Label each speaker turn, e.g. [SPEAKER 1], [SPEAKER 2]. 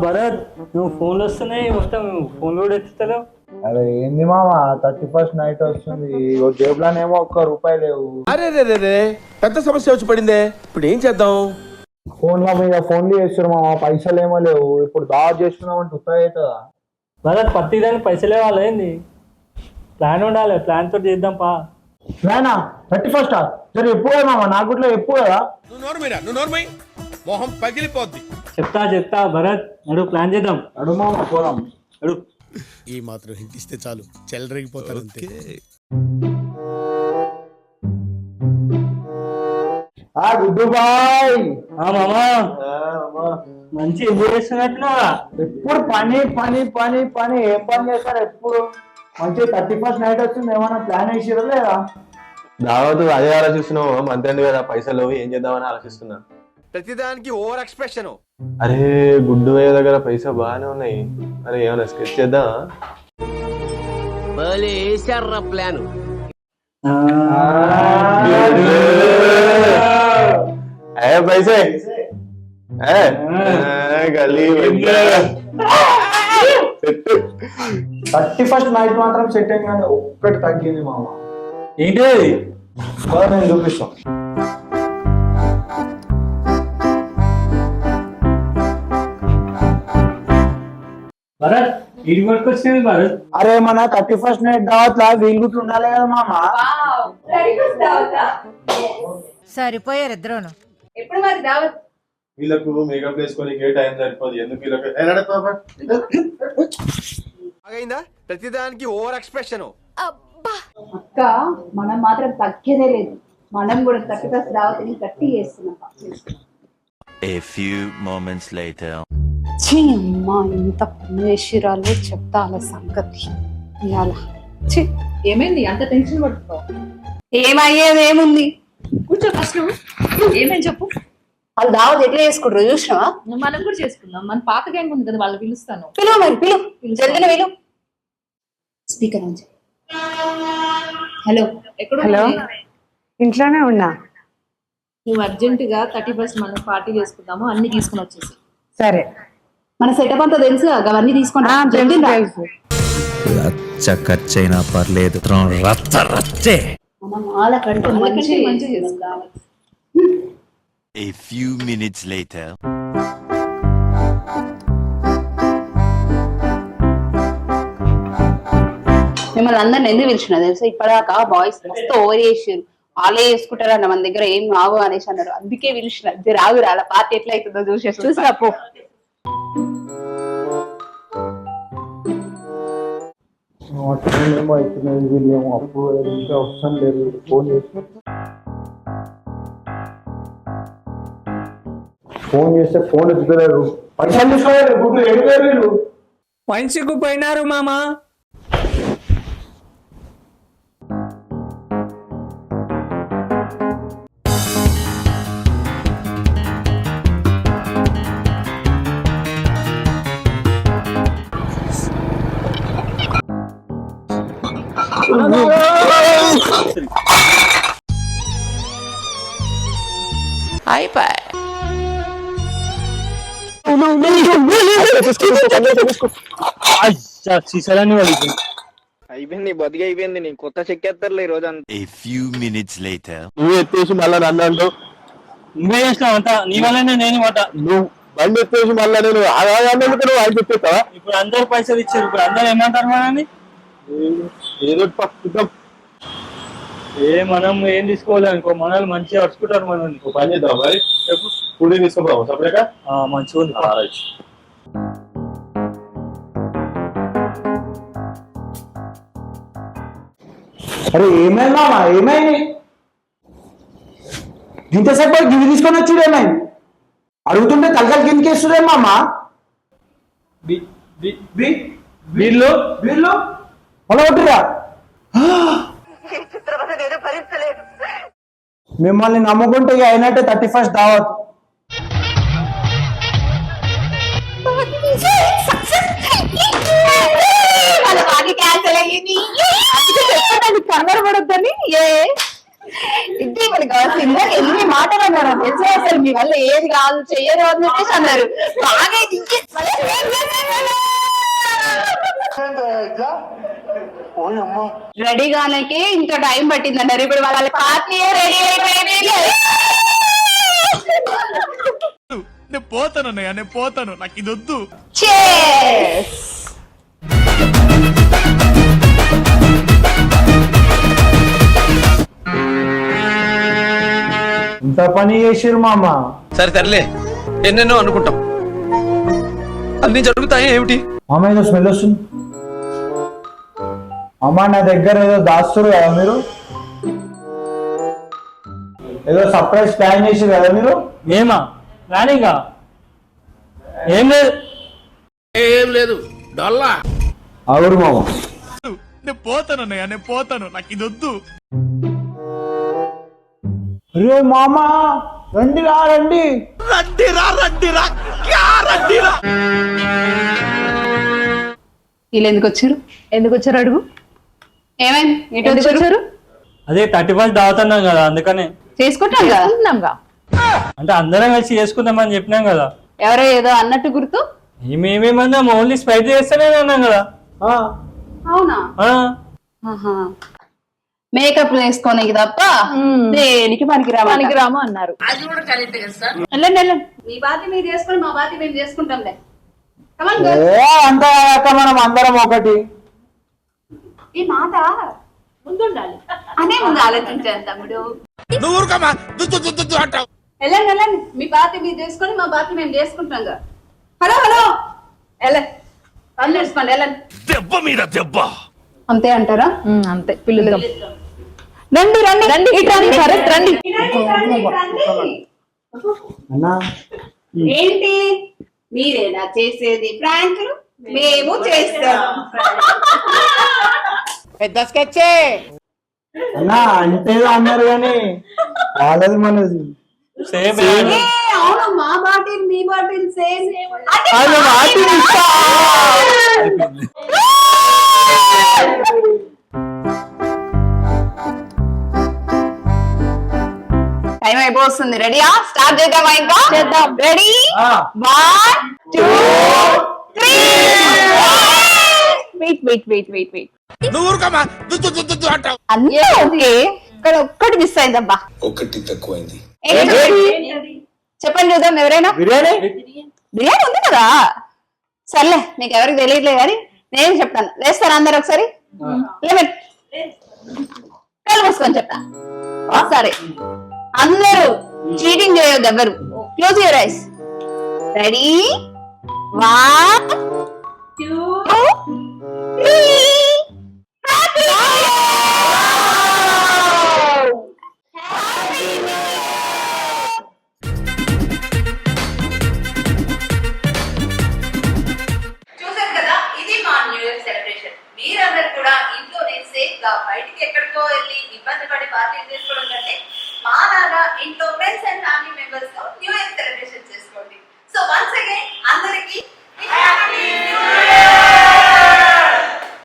[SPEAKER 1] భరత్ నువ్వు ఫోన్లు వస్తున్నాయి మొత్తం ఫోన్ కూడా ఎత్తుతలేవు.
[SPEAKER 2] అరే ఏంది మామ 31st నైట్ వస్తుంది, జేబులోనేమో ₹1 లేవు.
[SPEAKER 3] అరే పెద్ద సమస్య వచ్చి పడిందే, ఇప్పుడు ఏం చేద్దాం?
[SPEAKER 2] ఫోన్ల మీద ఫోన్లు చేస్తారు మామ, పైసలు ఏమో లేవు. ఇప్పుడు దావత్ చేసుకున్నాం అంటే ఉత్తగా అవుతుందా?
[SPEAKER 1] భరత్ పత్తిదానికి పైసలే వాళ్ళేంది, ప్లాన్ ఉండాలి, ప్లాన్ తోటి చేద్దాం పా.
[SPEAKER 2] ప్లానా 31st సరే ఎప్పుడు మామ, నాకు కూడా ఎప్పుడు కదా.
[SPEAKER 3] మొహం పగిలిపోద్ది.
[SPEAKER 1] చెప్తా భరత్ నడు ప్లాన్ చేద్దాం.
[SPEAKER 2] అడు మామ పోదాం.
[SPEAKER 1] నడు.
[SPEAKER 3] ఈ మాత్రం హింట్ ఇస్తే చాలు, చెలరేగిపోతారు అంతే.
[SPEAKER 2] గుడ్డు బాయ్.
[SPEAKER 1] మామా మంచి ఎంజాయ్ చేస్తున్నట్టున్నా.
[SPEAKER 2] ఎప్పుడు పని పని పని పని, ఏం పని చేస్తారు ఎప్పుడు? మంచి 31st నైట్ వచ్చింది, ఏమన్నా ప్లాన్ వేసిరా లేదా?
[SPEAKER 4] దావత్ అదే ఆలోచిస్తున్నావు, మంత్ ఎండ్ కదా, పైసలు ఏం చేద్దామని ఆలోచిస్తున్నా.
[SPEAKER 3] ప్రతిదానికి ఓవర్ ఎక్స్ప్రెషన్.
[SPEAKER 4] అరే గుడ్డు అయ్యే దగ్గర పైసా బాగానే ఉన్నాయి. అరే ఏమైనా స్కెచ్ చేద్దాం.
[SPEAKER 3] ప్లాన్
[SPEAKER 4] పైసే గలీ
[SPEAKER 2] 31st నైట్ మాత్రం సెట్ అయింది, కానీ ఒక్కటి తగ్గింది మామ.
[SPEAKER 1] ఏంటి
[SPEAKER 2] నేను చూపిస్తాం.
[SPEAKER 1] భరత్ ఇడి వరకు వచ్చింది భరత్.
[SPEAKER 2] అరే మన 31st నైట్ దావత్ లా వీలు గుట్లు ఉండాలి కదా మామ.
[SPEAKER 5] సరిపోయారు ఇద్దరును.
[SPEAKER 6] ఎప్పుడు మరి దావత్?
[SPEAKER 4] వీళ్ళకు మేకప్ వేసుకొని టైం సరిపోదు, ఎందుకు వీళ్ళకి
[SPEAKER 3] అయిందా? ప్రతిదానికి ఓవర్ ఎక్స్ప్రెషన్.
[SPEAKER 6] అక్క మనం మాత్రం తగ్గేదే లేదు, మనం కూడా 31st దావత్ని గట్టి చేస్తున్నాం.
[SPEAKER 7] A few moments later.
[SPEAKER 8] అమ్మా ఇంత పనివేసిరాలు చెప్తా అలా సంగతి ఇవాళ.
[SPEAKER 6] ఏమైంది అంత టెన్షన్ పడుతున్నావు?
[SPEAKER 8] ఏమయ్యేది ఏముంది,
[SPEAKER 6] కూర్చో ఫస్ట్. ఏమని చెప్పు.
[SPEAKER 8] వాళ్ళు దావత్ ఎట్లా చేసుకుంటారు చూసినావా?
[SPEAKER 6] మనం కూడా చేసుకుందాం, మన పాత గ్యాంగ్ ఉంది కదా, వాళ్ళు పిలుస్తాను.
[SPEAKER 8] పిలువు మరి పిలువు, జల్దిన పిలువు.
[SPEAKER 6] స్పీకర్ ఆన్ చేయి. హలో ఎక్కడ?
[SPEAKER 8] హలో ఇంట్లోనే ఉన్నా.
[SPEAKER 6] నువ్వు అర్జెంట్ గా 31st మనం పార్టీ చేసుకుందాము, అన్ని తీసుకుని వచ్చేసి.
[SPEAKER 8] సరే
[SPEAKER 6] మన సెటప్ అంతా తెలుసు, అవన్నీ తీసుకుంటా.
[SPEAKER 7] రచ్చ ఖర్చైనా పర్లేదు, రచ్చే.
[SPEAKER 6] మనం వాళ్ళకంటే మంచిగా చేసుకుందాం.
[SPEAKER 7] A few minutes later.
[SPEAKER 8] మిమ్మల్ని అందరిని ఎందుకు పిలిచిన తెలుసా? ఇప్పటిదాకా బాయ్స్ మస్తు ఓవర్ చేసారు, వాళ్ళే చేసుకుంటారన్న మన దగ్గర ఏం రావు అనేసి అన్నారు, అందుకే పిలిచిన. రాగు రాల పార్టీ ఎట్లా అవుతుందో చూసిరా పో.
[SPEAKER 2] ఏమో అవుతున్నాయి, వీళ్ళు ఏమో అప్పుడు ఇంకా వస్తాను లేదు. ఫోన్ చేస్తే ఫోన్ ఎత్తుతలేరు. పైసలు తీసుకోలేదు, గుడ్లు ఎడిపోయారు వీళ్ళు.
[SPEAKER 1] మంచికు పోయినారు మామా.
[SPEAKER 9] అయిపోయింది, బతికి అయిపోయింది. నీ కొత్త చెక్కేస్తారులే ఈ రోజు.
[SPEAKER 7] A few minutes later.
[SPEAKER 4] నువ్వు ఎత్తేసి మళ్ళా నన్ను అంటావు.
[SPEAKER 1] నువ్వే చేసినావు అంతా, నీ వల్లనే నేను మాట.
[SPEAKER 4] నువ్వు బండి ఎత్తేసి మళ్ళా నేను నువ్వు ఆయన చెప్పేస్తావా?
[SPEAKER 1] ఇప్పుడు అందరు పైసలు ఇచ్చారు, ఇప్పుడు అందరు ఏమంటారు మనని?
[SPEAKER 4] ఏదో పట్టుకుంటాం.
[SPEAKER 1] మనం ఏం తీసుకోవాలి అనుకో, మనల్ని మంచిగా అడుచుకుంటారు మనల్ని.
[SPEAKER 4] పని చేద్దాం మరి, ఫుడ్ తీసుకోపోదాం సపరేట్గా.
[SPEAKER 1] మంచిగా ఉంది.
[SPEAKER 2] అరే ఏమైంది మామ, ఏమైంది? ఇంతసేపు గివి తీసుకొని వచ్చి ఏమైంది అడుగుతుంటే తలకాలు కిందకి వేస్తుందే మామ. వీళ్ళు వీళ్ళు అలా ఒకటిరా. మిమ్మల్ని నమ్ముకుంటే అయినట్టే 31st దావత్.
[SPEAKER 8] కంగారు పడొద్దని ఇది మరి కావాలి ఇందాక ఎన్ని మాటలు అన్నారు తెలుసా అసలు మీ వల్ల ఏది కాదు చెయ్యరు అని చెప్పేసి అన్నారు బాగా రెడీ కానకి ఇంకా టైం పట్టింది అన్నారు ఇప్పుడు వాళ్ళ పార్టీ రెడీ అయిపోయింది
[SPEAKER 3] నేను పోతాను అన్నయ్య, నేను పోతాను, నాకు ఇది వద్దు.
[SPEAKER 8] Cheers!
[SPEAKER 2] ఇంత పని చేసిరు మామ.
[SPEAKER 3] సరే తరలే, ఎన్నెన్నో అనుకుంటాం, అన్ని జరుగుతాయి ఏమిటి?
[SPEAKER 2] మామ ఏదో స్మెల్ వస్తుంది. అమ్మ నా దగ్గర ఏదో దాస్తురు కదా మీరు, ఏదో సర్ప్రైజ్ ప్లాన్ చేసిరు కదా మీరు.
[SPEAKER 1] ఏమా ప్లానింగా? ఏం లేదు.
[SPEAKER 3] ఏం లేదు, డొల్లా.
[SPEAKER 2] అవును మామ.
[SPEAKER 3] నేను పోతాను అన్నయ్య, నేను పోతాను, నాకు ఇది వద్దు.
[SPEAKER 2] అరే మామ రండి రా రండి.
[SPEAKER 3] రండిరా రండిరా, క్యా రండిరా.
[SPEAKER 8] వీళ్ళు ఎందుకు వచ్చారు అడుగు ఏమైంది ఎందుకు వచ్చారు
[SPEAKER 1] అదే 31st దావుతున్నాం కదా అందుకనే.
[SPEAKER 8] చేసుకుంటాం కదా
[SPEAKER 1] అంటే అందరం కలిసి చేసుకుందామని చెప్పినాం కదా.
[SPEAKER 8] ఎవరో ఏదో అన్నట్టు గుర్తు
[SPEAKER 1] మేమేమన్నా ఓన్లీ స్పైట్ చేస్తేనే అన్నాం కదా.
[SPEAKER 8] అవునా మేకప్ వేసుకోనికి తప్ప దేనికి పనికిరాము అన్నారు. వెళ్ళండి వెళ్ళండి మీ బాధ్యత మీరు చేసుకొని మా బాధ్యత మేము చేసుకుంటాంలే.
[SPEAKER 2] అంత మనం అందరం ఒకటి.
[SPEAKER 8] ఈ మాట ముందుండాలి అనే ముందు ఆలోచించాను తమ్ముడు.
[SPEAKER 3] నువ్వు ఊరుకోమా, అంటావు.
[SPEAKER 8] వెళ్ళండి వెళ్ళండి మీ బాధ్యత మీరు చేసుకొని మా బాధ్యత మేము చేసుకుంటాం కదా. హలో హలో వెళ్ళండి పని చేసుకోండి వెళ్ళండి.
[SPEAKER 3] దెబ్బ మీద దెబ్బ.
[SPEAKER 8] అంతే అంటారా? అంతే పిల్లలు రండి రండి రండి ఇటు రండి భరత్ రండి.
[SPEAKER 2] అన్నా
[SPEAKER 8] ఏంటి మీరేనా చేసేది ప్రాంకులు? మేము చేస్తాం.
[SPEAKER 9] పెద్ద స్కెచ్చే.
[SPEAKER 2] అన్నా అంతేదో అన్నారు కానీ వాళ్ళది మనది
[SPEAKER 1] సేమ్.
[SPEAKER 8] ఏ, అవును మా bottle me bottle same. Time అయిపోతుంది. రెడీయా? స్టార్ట్ చేద్దామా? ఇంకా చేద్దాం. రెడీ 1 2 3. వెయిట్
[SPEAKER 3] నువ్వు ఊరుకోమా, అంటావు.
[SPEAKER 8] అన్నీ ఓకే, ఇక్కడ ఒక్కటి మిస్ అయిందబ్బా.
[SPEAKER 3] ఒకటి తక్కువైంది.
[SPEAKER 8] చెప్పండి చూద్దాం ఎవరైనా.
[SPEAKER 2] బిర్యానీ
[SPEAKER 8] బిర్యానీ ఉంది కదా. సర్లే మీకు ఎవరికి తెలియట్లేదు కానీ నేను చెప్తాను. లేస్తాను అందరు ఒకసారి. లేవండి కళ్ళు మూసుకొని చెప్తా. సరే అందరూ చీటింగ్ చేయొద్దు ఎవరు. Close your eyes. రెడీ 1 2 3. చూసారు కదా, ఇది మా న్యూ ఇయర్ సెలబ్రేషన్. మీరందరూ కూడా ఇంట్లోనే సేఫ్ గా బయటికి ఎక్కడికో వెళ్ళి ఇబ్బంది పడి పార్టీ చేసుకోవడం కంటే మా లాగా ఇంట్లో ఫ్రెండ్స్ అండ్